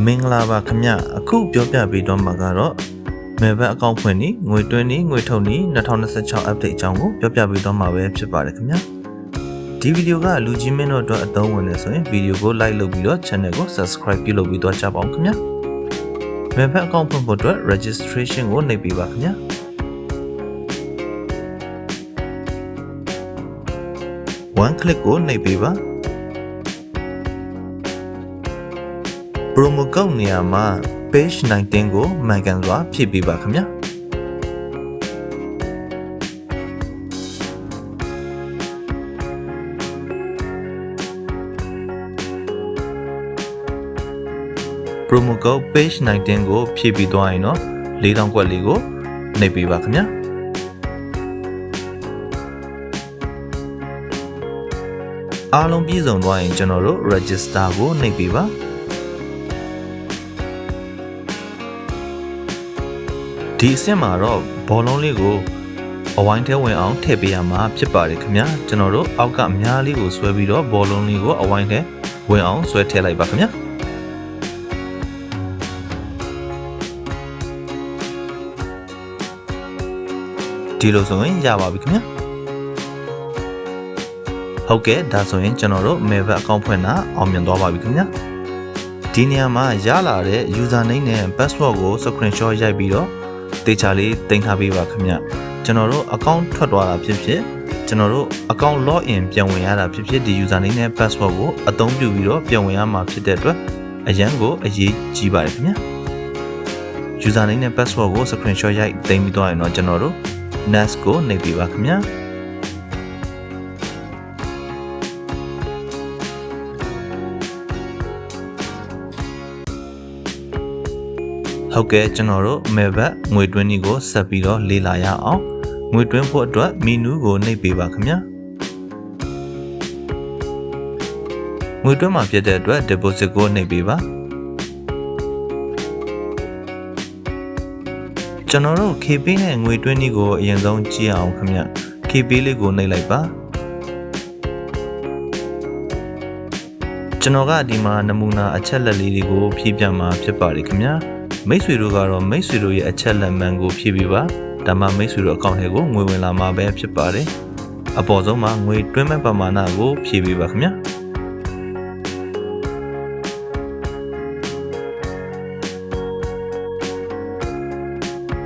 မင်္ဂလာပါခင်ဗျအခုပြောပြပေးတော့မှာကတော့မဲဘက်အကောင့်ဖွင့်ပြီးငွေတွင်းပြီးငွေထုတ်ပြီး2026 update အကြောင်းကိုပြောပြပေးတော့မှာပဲဖြစ်ပါတယ်ခင်ဗျဒီဗီဒီယိုကလူကြီးမင်းတို့အတွက်အသုံးဝင်နေဆိုရင်ဗီဒီယိုကို like လုပ်ပြီးတော့ channel ကို subscribe ပြုလုပ်ပြီးတော့ကြပါအောင်ခင်ဗျမဲဘက်အကောင့်ဖွင့်ဖို့အတွက် registration ကိုနှိပ်ပေးပါခင်ဗျone click ကိုနှိပ်ပေးပါpromo code နေရာမှာ page 19ကိုမှန်ကန်စွာဖြည့်ပေးပါခင်ဗျာ promo code page 19ကိုဖြည့်ပြီးသွားရင်တော့4000ကွက်လေးကိုနှိပ်ပေးပါခင်ဗျာအားလုံးပြည့်စုံသွားရင်ကျွန်တော်တို့ register ကိုနှိပ်ပေးပါဒီအဆင့်မှာတော့ဘောလုံးလေးကိုအဝိုင်းထဲဝင်အောင်ထည့်ပေးရမှာဖြစ်ပါတယ်ခင်ဗျာကျွန်တော်တို့အောက်ကအများလေးကိုဆွဲပြီးတော့ဘောလုံးလေးကိုအဝိုင်းထဲဝင်အောင်ဆွဲထည့်လိုက်ပါခင်ဗျာဒီလိုဆိုရင်ရပါပြီခင်ဗျာဟုတ်ကဲ့ဒါဆိုရင်ကျွန်တော်တို့ Maven account ဖွင့်တာအောင်မြင်သွားပါပြီခင်ဗျာဒီနေရာမှာရလာတဲ့ username နဲ့ password ကို screenshot ရိုက်ပြီးတော့တေချာလေးတင်ထားပေးပါခင်ဗျကျွန်တော်တို့ account ထွက်သွားတာဖြစ်ဖြစ်ကျွန်တော်တို့ account login ပြန်ဝင်ရတာဖြစ်ဖြစ်ဒီ username နဲ့ password ကိုအသုံးပြုပြီးတော့ပြန်ဝင်ရမှာဖြစ်တဲ့အတွက်အရန်ကိုအရေးကြီးပါတယ်ခင်ဗျ username နဲ့ password ကို screenshot ရိုက်တင်ပြီးတော့ရင်တော့ကျွန်တော်တို့ next ကိုနှိပ်ပေးပါခင်ဗျဟုတ်ကဲ့ကျွန်တော်တို့ Maven ငွေတွင်းကြီးကိုဆက်ပြီးတော့လေ့လာရအောင်ငွေတွင်းဖို့အတွက်မီနူးကိုနှိပ်ပေးပါခင်ဗျာငွေတွင်းမှာဖြစ်တဲ့အတွက် deposit ကိုနှိပ်ပေးပါကျွန်တော်တို့ KP နဲ့ငွေတွင်းကြီးကိုအရင်ဆုံးကြည့်အောင်ခင်ဗျ KP လေးကိုနှိပ်လိုက်ပါကျွန်တော်ကဒီမှာနမူနာအချက်လက်လေးတွေကိုဖြည့်ပြမှာဖြစ်ပါတယ်ခင်ဗျာမိတ်ဆွေတို့ကတော့မိတ်ဆွေတို့ရဲ့အချက်လက်မှန်ကိုဖြည့်ပေးပါဒါမှမိတ်ဆွေတို့အကောင့်ထဲကိုငွေဝင်လာမှာပဲဖြစ်ပါတယ်အပေါ်ဆုံးမှာငွေတွင်းမဲ့ပမာဏကိုဖြည့်ပေးပါခင်ဗျာ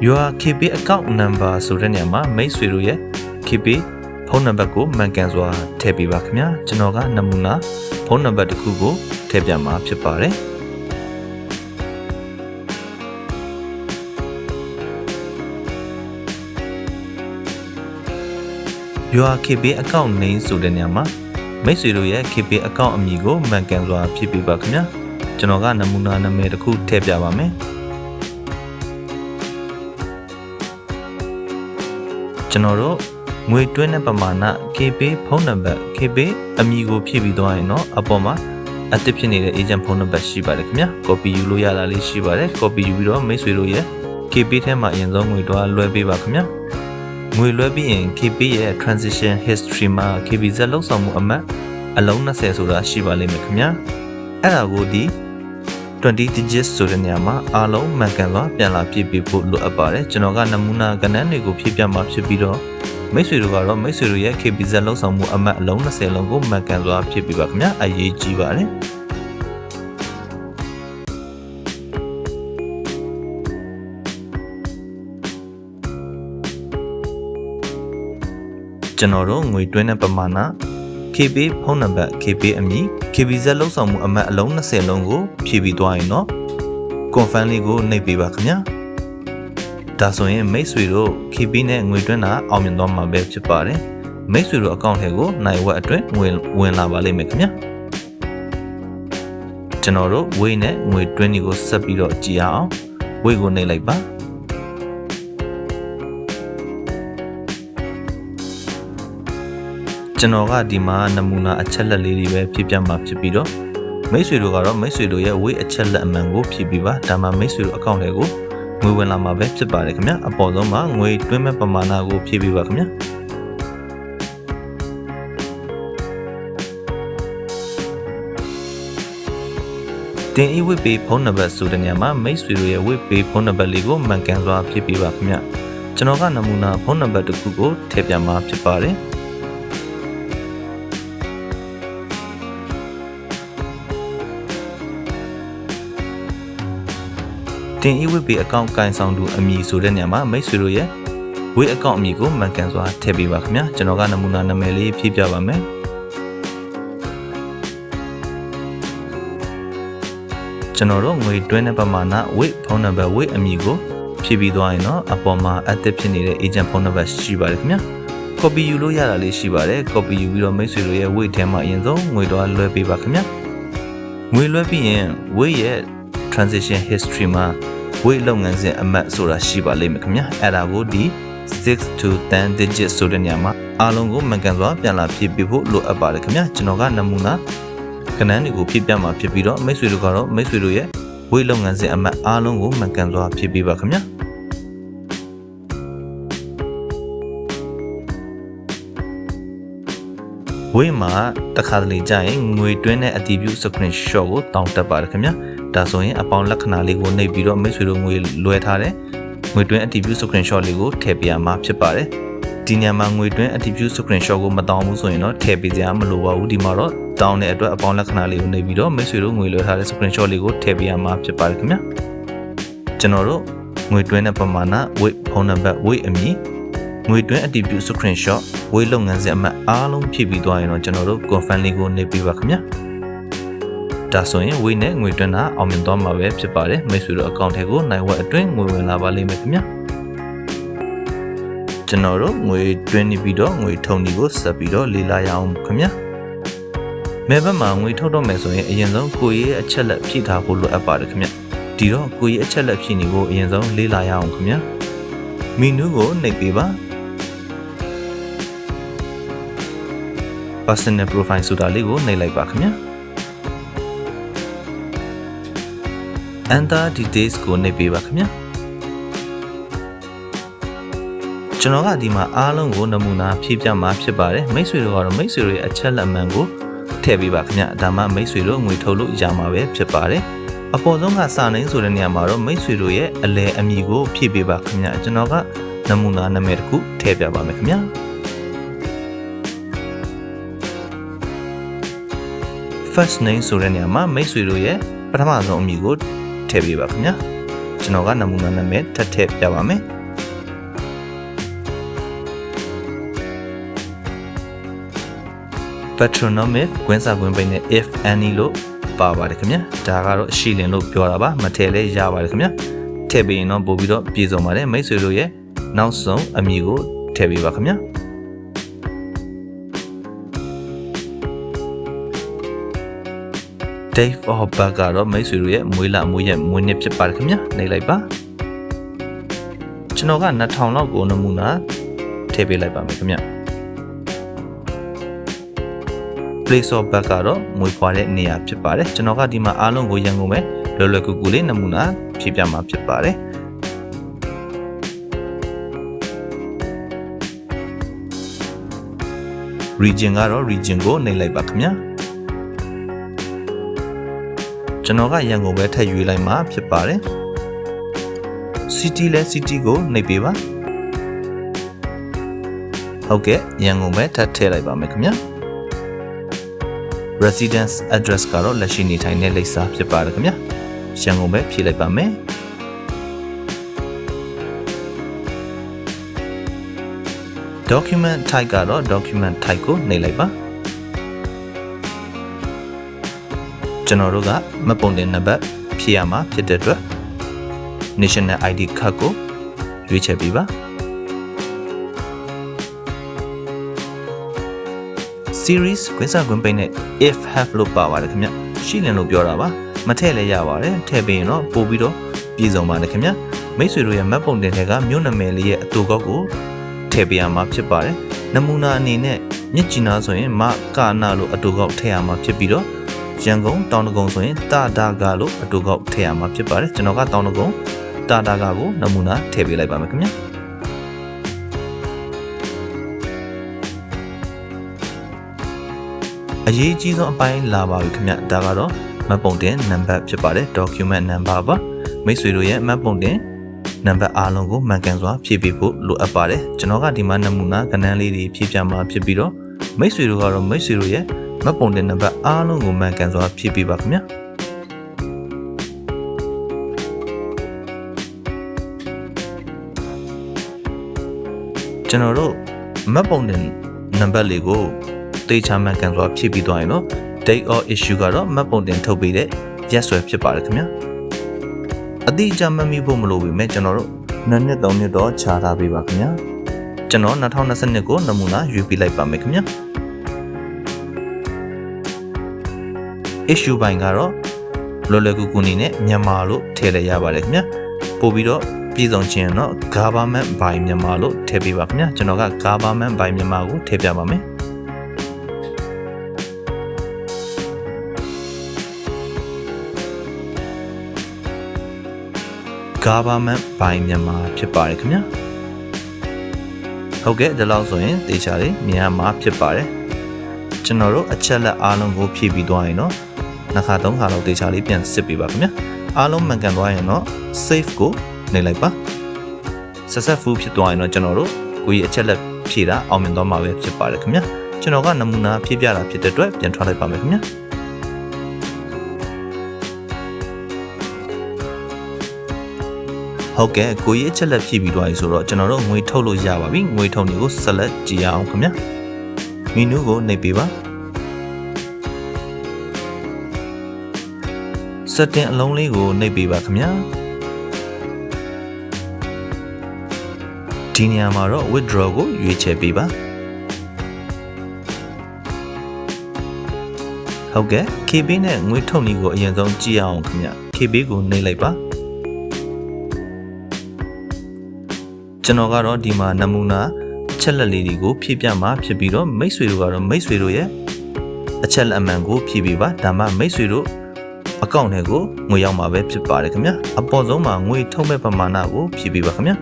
Your KP account number ဆိုတဲ့နေရာမှာမိတ်ဆွေတို့ရဲ့ KP ဖုန်းနံပါတ်ကိုမှန်ကန်စွာထည့်ပေးပါခင်ဗျာကျွန်တော်ကနမူနာဖုန်းနံပါတ်တစ်ခုကိုထည့်ပြမှာဖြစ်ပါတယ်Your KP account name ဆိုတဲ့နေရာမှာမိတ်ဆွေတို့ရဲ့ KP account အမည်ကိုမှန်ကန်စွာဖြည့်ပေးပါခင်ဗျာကျွန်တော်ကနမူနာနာမည်တစ်ခုထည့်ပြပါမယ်ကျွန်တော်တို့ငွေတွင်းတဲ့ပမာဏ KP ဖုန်းနံပါတ် KP အမည်ကိုဖြည့်ပြီးသွားရင်တော့အပေါ်မှာအသစ်ဖြစ်နေတဲ့ agent ဖုန်းနံပါတ်ရှိပါတယ်ခင်ဗျာ copy ယူလို့ရတာလေးရှိပါတယ် copy ယူပြီးတော့မိတ်ဆွေတို့ရဲ့ KP ထဲမှာအရင်ဆုံးငွေတော့လွှဲပေးပါခင်ဗျာငွေလွှဲပြီးရင် KP ရဲ့ transition history မှာ KBZ လောက်ဆောင်မှုအမှတ်အလုံး20ဆိုတာရှိပါလိမ့်မယ်ခင်ဗျာအဲ့ဒါကိုဒီ20 digits ဆိုတဲ့နေရာမှာအားလုံးမှန်ကန်စွာပြန်လာပြည့်ပေးဖို့လိုအပ်ပါတယ်ကျွန်တော်ကနမူနာကဏ္ဍတွေကိုဖြည့်ပြမှာဖြစ်ပြီးတော့မိတ်ဆွေတို့ကတော့မိတ်ဆွေတို့ရဲ့ KBZ လောက်ဆောင်မှုအမှတ်အလုံး20လုံးကိုမှန်ကန်စွာဖြည့်ပေးပါခင်ဗျာအရေးကြီးပါတယ်ကျွန်တော်တို့ငွေတွင်းတဲ့ပမာဏ KP ဖုန်းနံပါတ် KP အမည် KBZ လောက်ဆောင်မှုအမှတ်အလုံး20လုံးကိုဖြည့်ပြီးသွားရင်တော့ confirm လေးကိုနှိပ်ပေးပါခင်ဗျာဒါဆိုရင်မိတ်ဆွေတို့ KP နဲ့ငွေတွင်းတာအောင်မြင်သွားမှာပဲဖြစ်ပါတယ်မိတ်ဆွေတို့အကောင့်ထဲကိုနိုင်ဝက်အတွင်းဝင်လာပါလိမ့်မယ်ခင်ဗျာကျွန်တော်တို့ way နဲ့ငွေတွင်းတွေကိုဆက်ပြီးတော့ကြည့်အောင် way ကိုနှိပ်လိုက်ပါကျွန်တော်ကဒီမှာနမူနာအချက်လက်လေးတွေပဲဖြည့်ပြမှာဖြစ်ပြီးတော့မိတ်ဆွေတို့ကတော့မိတ်ဆွေတို့ရဲ့ way အချက်လက်အမှန်ကိုဖြည့်ပြီးပါဒါမှမိတ်ဆွေတို့အကောင့်ထဲကိုငွေဝင်လာမှာပဲဖြစ်ပါတယ်ခင်ဗျအပေါ်ဆုံးမှာငွေတွင်းမဲ့ပမာဏကိုဖြည့်ပြီးပါခင်ဗျ တင်ဤဝိပေဖုန်းနံပါတ်ဆိုတဲ့နေရာမှာမိတ်ဆွေတို့ရဲ့ဝိပေဖုန်းနံပါတ်လေးကိုမှန်ကန်စွာဖြည့်ပေးပါခင်ဗျကျွန်တော်ကနမူနာဖုန်းနံပါတ်တစ်ခုကိုထည့်ပြမှာဖြစ်ပါတယ်တင်ဤဝိပေအကောင့်ကိုင်ဆောင်သူအမည်ဆိုတဲ့နေရာမှာမိတ်ဆွေတို့ရဲ့ဝိအကောင့်အမည်ကိုမှန်ကန်စွာထည့်ပေးပါခင်ဗျာကျွန်တော်ကနမူနာနာမည်လေးဖြည့်ပြပါမယ်ကျွန်တော်တို့ငွေတွင်းတဲ့ပမာဏဝိဖုန်းနံပါတ်ဝိအမည်ကိုဖြည့်ပြီးသွားရင်တော့အပေါ်မှာ active ဖြစ်နေတဲ့ agent ဖုန်းနံပါတ်ရှိပါတယ်ခင်ဗျာ copy ယူလို့ရတာလေးရှိပါတယ် copy ယူပြီးတော့မိတ်ဆွေတို့ရဲ့ဝိထဲမှာအရင်ဆုံးငွေတော့လွှဲပေးပါခင်ဗျာငွေလွှဲပြီးရင်ဝိရဲ့ transaction history မှာဝိလုပ်ငန်းစဉ်အမှတ်ဆိုတာရှိပါလိမ့်မယ်ခင်ဗျာအဲ့ဒါကိုဒီ6 to 10 digit ဆိုတဲ့နေရာမှာအားလုံးကိုမှန်ကန်စွာပြန်လာဖြည့်ပေးဖို့လိုအပ်ပါတယ်ခင်ဗျာကျွန်တော်ကနမူနာကဏ္ဍတွေကိုဖြည့်ပြမှာဖြစ်ပြီးတော့မိတ်ဆွေတို့ကတော့မိတ်ဆွေတို့ရဲ့ဝိလုပ်ငန်းစဉ်အမှတ်အားလုံးကိုမှန်ကန်စွာဖြည့်ပေးပါခင်ဗျာဝိမှာတခါတလေကြာရင်ငွေတွင်းတဲ့အတည်ပြု screenshot ကိုတောင်းတက်ပါတယ်ခင်ဗျာဒါဆိုရင်အပေါင်းလက္ခဏာလေးကိုနှိပ်ပြီးတော့မိတ်ဆွေတို့ငွေလွှဲထားတဲ့ငွေတွင်းအတည်ပြု screenshot လေးကိုထည့်ပေးရမှာဖြစ်ပါတယ်ဒီနေရာမှာငွေတွင်းအတည်ပြု screenshot ကိုမတောင်းဘူးဆိုရင်တော့ထည့်ပေးစရာမလိုပါဘူးဒီမှာတော့တောင်းတဲ့အတွက်အပေါင်းလက္ခဏာလေးကိုနှိပ်ပြီးတော့မိတ်ဆွေတို့ငွေလွှဲထားတဲ့ screenshot လေးကိုထည့်ပေးရမှာဖြစ်ပါတယ်ခင်ဗျာကျွန်တော်တို့ငွေတွင်းတဲ့ပမာဏဝိဖုန်းနံပါတ်ဝိအမည်ငွေတွင်းအတည်ပြု screenshot ဝိလုပ်ငန်းစဉ်အမှတ်အားလုံးဖြည့်ပြီးသွားရင်တော့ကျွန်တော်တို့ confirm လေးကိုနှိပ်ပေးပါခင်ဗျာဒါဆိုရင်ဝိနဲ့ငွေတွင်းတာအောင်မြင်သွားမှာပဲဖြစ်ပါတယ်မိတ်ဆွေတို့အကောင့်ထဲကိုနိုင်ဝက်အတွင်းငွေဝင်လာပါလိမ့်မယ်ခင်ဗျာကျွန်တော်တို့ငွေတွင်းနေပြီးတော့ငွေထုတ်နည်းကိုဆက်ပြီးတော့လေ့လာရအောင်ခင်ဗျာမဲဘက်မှာငွေထုတ်တော့မယ်ဆိုရင်အရင်ဆုံးကိုယ့်ရဲ့အချက်လက်ဖြည့်ထားဖို့လိုအပ်ပါတယ်ခင်ဗျဒီတော့ကိုယ့်ရဲ့အချက်လက်ဖြည့်နေဖို့အရင်ဆုံးလေ့လာရအောင်ခင်ဗျာမီနူးကိုနှိပ်ပေးပါ personal profile ဆိုတာလေးကိုနှိပ်လိုက်ပါခင်ဗျာ enter details ကိုနှိပ်ပေးပါခင်ဗျာကျွန်တော်ကဒီမှာအားလုံးကိုနမူနာဖြည့်ပြမှာဖြစ်ပါတယ်မိတ်ဆွေတို့ကတော့မိတ်ဆွေတို့ရဲ့အချက်လက်မှန်ကိုထည့်ပေးပါခင်ဗျာဒါမှမိတ်ဆွေတို့ငွေထုတ်လို့ရမှာပဲဖြစ်ပါတယ်အပေါ်ဆုံးကစာနှိမ်ဆိုတဲ့နေရာမှာတော့မိတ်ဆွေတို့ရဲ့အလဲအမည်ကိုဖြည့်ပေးပါခင်ဗျာကျွန်တော်ကနမူနာနာမည်တစ်ခုထည့်ပြပါမယ်ခင်ဗျာfirst name ဆိုတဲ့နေရာမှာမိတ်ဆွေတို့ရဲ့ပထမဆုံးအမည်ကိုထည့်ပေးပါခင်ဗျာကျွန်တော်ကနမူနာနာမည်ထပ်ထည့်ပြပါမယ်patronymic ကွင်းစာကွင်းပိတ်နဲ့ if any လို့ပါပါတယ်ခင်ဗျာဒါကတော့ရှိလင်လို့ပြောတာပါမထည့်လဲရပါတယ်ခင်ဗျာထည့်ပြီးရင်တော့ပို့ပြီးတော့ပြည်စုံပါတယ်မိတ်ဆွေတို့ရဲ့နောက်ဆုံးအမည်ကိုထည့်ပေးပါခင်ဗျာdate of birth ကတော့မိတ်ဆွေတို့ရဲ့မွေးလမွေးရက်မွေးနှစ်ဖြစ်ပါတယ်ခင်ဗျာနှိပ်လိုက်ပါကျွန်တော်က2000လောက်ကိုနမူနာထည့်ပေးလိုက်ပါမယ်ခင်ဗျာ place of birth ကတော့မွေးဖွားတဲ့နေရာဖြစ်ပါတယ်ကျွန်တော်ကဒီမှာအားလုံးကိုရန်ကုန်ပဲလွယ်လွယ်ကူကူလေးနမူနာဖြည့်ပြမှာဖြစ်ပါတယ် region ကတော့ region ကိုနှိပ်လိုက်ပါခင်ဗျာကျွန်တော်ကရန်ကုန်ပဲထည့်ရွေးလိုက်မှာဖြစ်ပါတယ် city လဲ city ကိုနှိပ်ပေးပါဟုတ်ကဲ့ရန်ကုန်ပဲထပ်ထည့်လိုက်ပါမယ်ခင်ဗျာ residence address ကတော့လက်ရှိနေထိုင်တဲ့လိပ်စာဖြစ်ပါတယ်ခင်ဗျာရန်ကုန်ပဲဖြည့်လိုက်ပါမယ် document type ကတော့ document type ကိုနှိပ်လိုက်ပါကျွန်တော်တို့ကမှတ်ပုံတင်နံပါတ်ဖြည့်ရမှာဖြစ်တဲ့အတွက် national ID card ကိုရွေးချယ်ပေးပါ series ကွင်းစာကွင်းပိတ်နဲ့ if have လို့ပါပါတယ်ခင်ဗျရှိလင်လို့ပြောတာပါမထည့်လည်းရပါတယ်ထည့်ပြီးရင်တော့ပို့ပြီးတော့ပြည်စုံပါတယ်ခင်ဗျမိတ်ဆွေတို့ရဲ့မှတ်ပုံတင်တွေကမြို့နာမည်လေးရဲ့အတူကောက်ကိုထည့်ပေးရမှာဖြစ်ပါတယ်နမူနာအနေနဲ့မြစ်ကြည်နာဆိုရင်မကာနာလို့အတူကောက်ထည့်ရမှာဖြစ်ပြီးတော့ရန်ကုန်တောင်တကုံဆိုရင်တာဒါကလို့အတူကောက်ထည့်ရမှာဖြစ်ပါတယ်ကျွန်တော်ကတောင်တကုံတာဒါကကိုနမူနာထည့်ပေးလိုက်ပါမယ်ခင်ဗျအရေးကြီးဆုံးအပိုင်းလာပါပြီခင်ဗျဒါကတော့ မှတ်ပုံတင်နံပါတ်ဖြစ်ပါတယ် document number ပါမိတ်ဆွေတို့ရဲ့မှတ်ပုံတင်နံပါတ်အားလုံးကိုမှန်ကန်စွာဖြည့်ပေးဖို့လိုအပ်ပါတယ်ကျွန်တော်ကဒီမှာနမူနာကဏ္ဍလေးတွေဖြည့်ပြမှာဖြစ်ပြီးတော့မိတ်ဆွေတို့ကတော့မိတ်ဆွေတို့ရဲ့မှတ်ပုံတင်နံပါတ်အားလုံးကိုမှန်ကန်စွာဖြည့်ပေးပါခင်ဗျာကျွန်တော်တို့မှတ်ပုံတင်နံပါတ်လေးကိုတေချာမှန်ကန်စွာဖြည့်ပြီးသွားရင်တော့ date or issue ကတော့မှတ်ပုံတင်ထုတ်ပေးတဲ့ရက်စွဲဖြစ်ပါတယ်ခင်ဗျာအတိအကျမှတ်မိဖို့မလိုပေမဲ့ကျွန်တော်တို့2နှစ်3နှစ်တော့ခြားထားပေးပါခင်ဗျာကျွန်တော်2022ကိုနမူနာရွေးပြလိုက်ပါမယ်ခင်ဗျာ issue ပိုင်းကတော့လော်လကူကူနေနဲ့မြန်မာလို့ထည့်လိုက်ရပါတယ်ခင်ဗျာပို့ပြီးတော့ပြည်စုံခြင်းတော့ government by မြန်မာလို့ထည့်ပေးပါခင်ဗျာကျွန်တော်က government by မြန်မာကိုထည့်ပြပါမယ်government by မြန်မာဖြစ်ပါတယ်ခင်ဗျာဟုတ်ကဲ့ဒီလောက်ဆိုရင်တေချာလေးမြင်ရမှာဖြစ်ပါတယ်ကျွန်တော်တို့အချက်လက်အားလုံးကိုဖြည့်ပြီးသွားရင်တော့နှစ်ခါသုံးခါလောက်တေချာလေးပြန်စစ်ပေးပါခင်ဗျာအားလုံးမှန်ကန်သွားရင်တော့ save ကိုနှိပ်လိုက်ပါ successful ဖြစ်သွားရင်တော့ကျွန်တော်တို့ကိုကြီးအချက်လက်ဖြည့်တာအောင်မြင်သွားမှာပဲဖြစ်ပါတယ်ခင်ဗျာကျွန်တော်ကနမူနာဖြည့်ပြတာဖြစ်တဲ့အတွက်ပြန်ထွက်လိုက်ပါမယ်ခင်ဗျာဟုတ်ကဲ့ကိုကြီးအချက်လက်ဖြည့်ပြီးသွားပြီဆိုတော့ကျွန်တော်တို့ငွေထုတ်လို့ရပါပြီငွေထုတ်တွေကို select ကြည့်ရအောင်ခင်ဗျာမီနူးကိုနှိပ်ပေးပါ setting အလုံးလေးကိုနှိပ်ပေးပါခင်ဗျာဒီနေရာမှာတော့ withdraw ကိုရွေးချယ်ပေးပါဟုတ်ကဲ့ KB နဲ့ငွေထုတ်နည်းကိုအရင်ဆုံးကြည့်အောင်ခင်ဗျာ KB ကိုနှိပ်လိုက်ပါကျွန်တော်ကတော့ဒီမှာနမူနာအချက်လက်လေးတွေကိုဖြည့်ပြမှာဖြစ်ပြီးတော့မိတ်ဆွေတို့ကတော့မိတ်ဆွေတို့ရဲ့အချက်လက်အမှန်ကိုဖြည့်ပေးပါဒါမှမိတ်ဆွေတို့အကောင့်တွေကိုငွေရောက်မှာပဲဖြစ်ပါတယ်ခင်ဗျာအပေါ်ဆုံးမှာငွေထုတ်မဲ့ပမာဏကိုဖြည့်ပေးပါခင်ဗျာ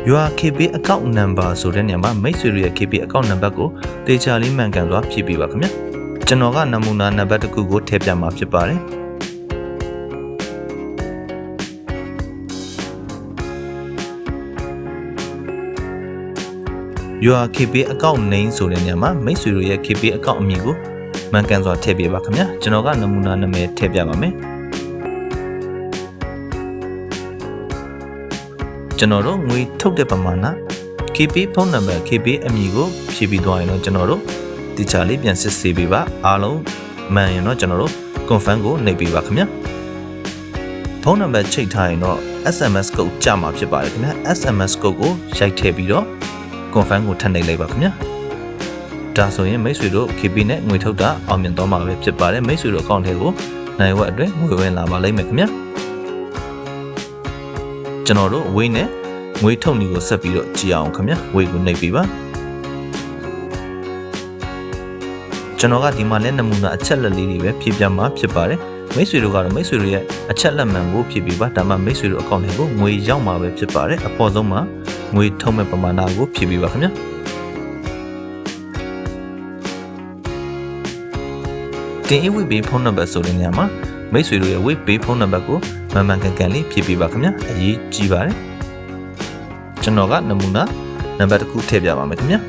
your KB account number ဆိုတဲ့နေရာမှာမိတ်ဆွေတို့ရဲ့ KB account number ကိုတေချာလေးမှန်ကန်စွာဖြည့်ပေးပါခင်ဗျာကျွန်တော်ကနမူနာနံပါတ်တစ်ခုကိုထည့်ပြမှာဖြစ်ပါတယ်your KB account name ဆိုတဲ့နေရာမှာမိတ်ဆွေတို့ရဲ့ KB account အမည်ကိုမှန်ကန်စွာထည့်ပေးပါခင်ဗျာကျွန်တော်ကနမူနာနာမည်ထည့်ပြပါမယ်ကျွန်တော်တို့ငွေထုတ်တဲ့ပမာဏ KB ဖုန်းနံပါတ် KB အမည်ကိုဖြည့်ပြီးသွားရင်တော့ကျွန်တော်တို့တခြားလေးပြန်စစ်ဆေးပေးပါအားလုံးမှန်ရင်တော့ကျွန်တော်တို့ confirm ကိုနှိပ်ပေးပါခင်ဗျာဖုန်းနံပါတ်ချိတ်ထားရင်တော့ SMS code ကြမှာဖြစ်ပါတယ်ခင်ဗျာ SMS code ကိုရိုက်ထည့်ပြီးတော့confirm ကိုထပ်နှိပ်လိုက်ပါခင်ဗျာဒါဆိုရင်မိတ်ဆွေတို့ KB နဲ့ငွေထုတ်တာအောင်မြင်သွားမှာပဲဖြစ်ပါတယ်မိတ်ဆွေတို့ account ထဲကိုနိုင်ဝက်အတွက်ငွေဝင်လာပါလိမ့်မယ်ခင်ဗျာကျွန်တော်တို့ဝေးနဲ့ငွေထုတ်နည်းကိုဆက်ပြီးတော့ကြည့်အောင်ခင်ဗျာဝေးကိုနှိပ်ပြီးပါကျွန်တော်ကဒီမှာလဲနမူနာအချက်လက်လေးတွေပဲဖြည့်ပြမှာဖြစ်ပါတယ်မိတ်ဆွေတို့ကတော့မိတ်ဆွေတို့ရဲ့အချက်လက်မှန်ကိုဖြည့်ပြီးပါဒါမှမိတ်ဆွေတို့ account ထဲကိုငွေရောက်မှာပဲဖြစ်ပါတယ်အပေါ်ဆုံးမှာငွေထုတ်မဲ့ပမာဏကိုဖြည့်ပေးပါခင်ဗျာတင်အဝိပေးဖုန်းနံပါတ်ဆိုတဲ့နေရာမှာမိတ်ဆွေတို့ရဲ့ဝိပေးဖုန်းနံပါတ်ကိုမှန်မှန်ကန်ကန်လေးဖြည့်ပေးပါခင်ဗျာအရေးကြီးပါတယ်ကျွန်တော်ကနမူနာနံပါတ်တစ်ခုထည့်ပြပါမယ်ခင်ဗျာ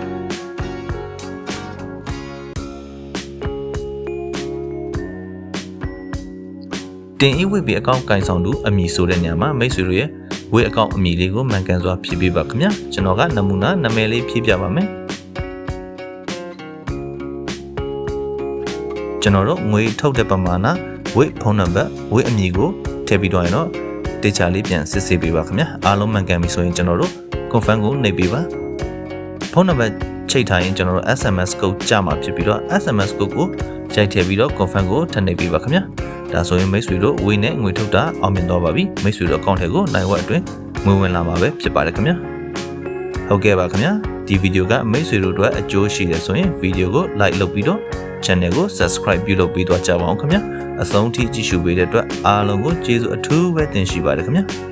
တင်အဝိပေးအကောင့်ကင်ဆောင်သူအမည်ဆိုတဲ့နေရာမှာမိတ်ဆွေတို့ရဲ့ဝေးအကောင့်အမည်လေးကိုမှန်ကန်စွာဖြည့်ပေးပါခင်ဗျာကျွန်တော်ကနမူနာနာမည်လေးဖြည့်ပြပါမယ်ကျွန်တော်တို့ငွေထုတ်တဲ့ပမာဏဝေးဖုန်းနံပါတ်ဝေးအမည်ကိုထည့်ပြီးတော့ရင်တော့တေချာလေးပြန်စစ်ဆေးပေးပါခင်ဗျာအားလုံးမှန်ကန်ပြီဆိုရင်ကျွန်တော်တို့ confirm ကိုနှိပ်ပေးပါဖုန်းနံပါတ်ချိတ်ထားရင်ကျွန်တော်တို့ SMS code ကြမှာဖြစ်ပြီးတော့ SMS code ကိုရိုက်ထည့်ပြီးတော့ confirm ကိုထပ်နှိပ်ပေးပါခင်ဗျာဒါဆိုရင်မိတ်ဆွေတို့ဝေးနဲ့ငွေထုတ်တာအောင်မြင်တော့ပါပြီမိတ်ဆွေတို့ account ထဲကိုနိုင်ဝက်အတွင်းငွေဝင်လာမှာပဲဖြစ်ပါတယ်ခင်ဗျာဟုတ်ကဲ့ပါခင်ဗျာဒီဗီဒီယိုကမိတ်ဆွေတို့အတွက်အကျိုးရှိတယ်ဆိုရင်ဗီဒီယိုကို like လုပ်ပြီးတော့ channel ကို subscribe ပြုလုပ်ပြီးတော့ကြပါအောင်ခင်ဗျာအဆုံးထိကြည့်ရှုပေးတဲ့အတွက်အားလုံးကိုကျေးဇူးအထူးပဲတင်ရှိပါတယ်ခင်ဗျာ